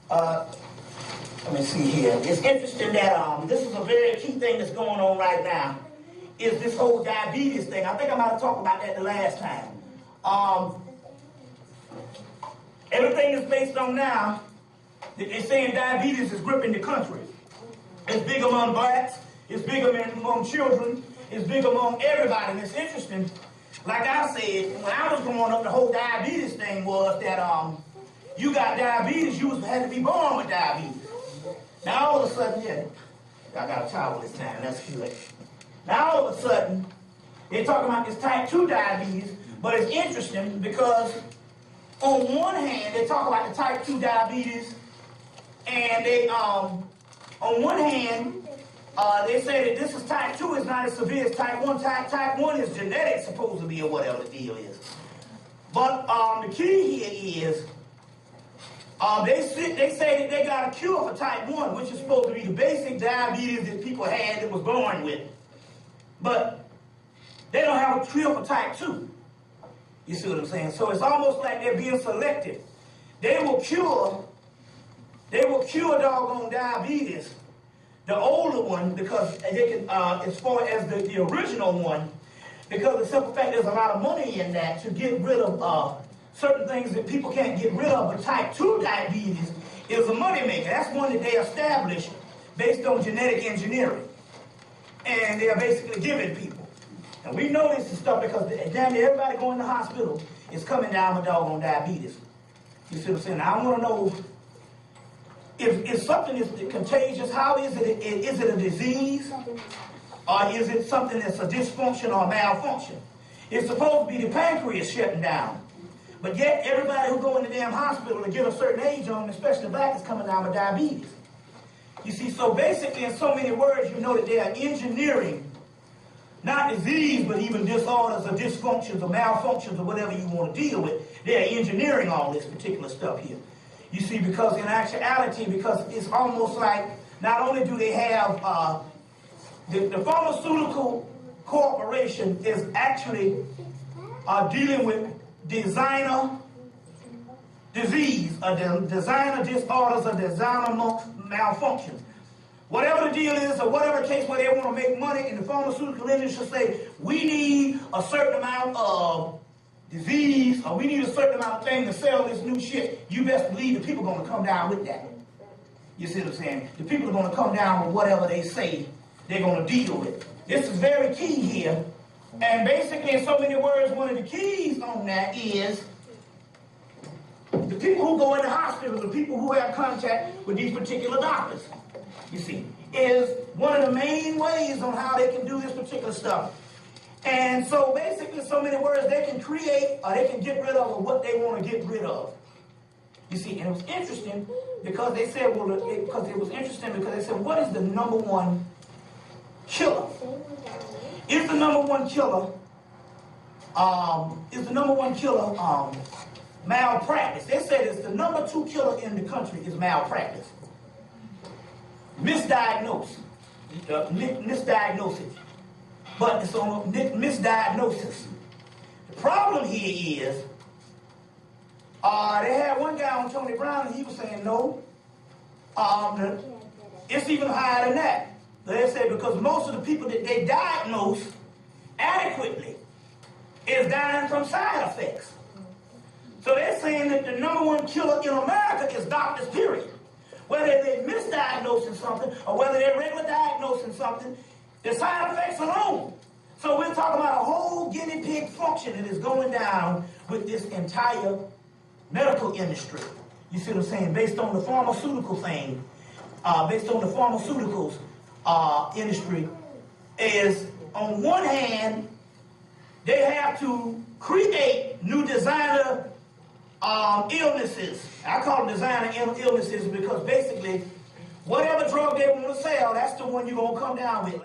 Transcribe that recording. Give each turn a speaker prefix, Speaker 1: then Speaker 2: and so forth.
Speaker 1: Let me see here. It's interesting that this is a very key thing that's going on right now, is this whole diabetes thing. I think I might have talked about that the last time. Everything is based on now, they're saying diabetes is gripping the country. It's big among blacks, it's big among children, it's big among everybody. And it's interesting, like I said, when I was growing up, the whole diabetes thing was that you got diabetes, you had to be born with diabetes. Now all of a sudden, yeah, I got a towel this time, that's good. Now all of a sudden, they're talking about this type 2 diabetes, but it's interesting because on one hand, they talk about the type 2 diabetes, and they, on one hand, they say that this is type 2 is not as severe as type 1. Type 1 is genetic, supposed to be, or whatever the deal is. But the key here is, they say that they got a cure for type 1, which is supposed to be the basic diabetes that people had that was born with. But they don't have a cure for type 2. You see what I'm saying? So it's almost like they're being selective. They will cure doggone diabetes, the older one, because they can, as far as the original one, because the simple fact there's a lot of money in that to get rid of certain things that people can't get rid of. But type 2 diabetes is a moneymaker. That's one that they established based on genetic engineering. And they're basically giving people. And we know this is stuff because damn near everybody going to the hospital is coming down with doggone diabetes. You see what I'm saying? I want to know if something is contagious, how is it? Is it a disease? Or is it something that's a dysfunction or a malfunction? It's supposed to be the pancreas shutting down. But yet everybody who go in the damn hospital to get a certain age on, especially black, is coming down with diabetes. You see, so basically in so many words, you know that they are engineering, not disease, but even disorders or dysfunctions or malfunctions or whatever you want to deal with. They're engineering all this particular stuff here. You see, because in actuality, because it's almost like, not only do they have, the pharmaceutical corporation is actually dealing with designer disease, designer disorders, or designer malfunctions. Whatever the deal is, or whatever case where they want to make money, in the pharmaceutical industry say, we need a certain amount of disease, or we need a certain amount of thing to sell this new shit, you best believe the people are going to come down with that. You see what I'm saying? The people are going to come down with whatever they say they're going to deal with. This is very key here. And basically, in so many words, one of the keys on that is the people who go into hospitals, the people who have contact with these particular doctors, you see, is one of the main ways on how they can do this particular stuff. And so basically, so many words, they can create or they can get rid of what they want to get rid of. You see, and it was interesting because they said, well, because they said, what is the number one killer? Is the number one killer malpractice? They said it's the number 2 killer in the country is malpractice. Misdiagnosis. But it's on misdiagnosis. The problem here is, they had one guy on Tony Brown and he was saying no. It's even higher than that. They say because most of the people that they diagnose adequately is dying from side effects. So they're saying that the number 1 killer in America is doctors, period. Whether they're misdiagnosing something or whether they're regular diagnosing something, the side effects alone. So we're talking about a whole guinea pig function that is going down with this entire medical industry. You see what I'm saying? Based on the pharmaceutical thing, based on the pharmaceuticals industry, is on one hand, they have to create new designer illnesses. I call them designer illnesses because basically, whatever drug they want to sell, that's the one you're going to come down with.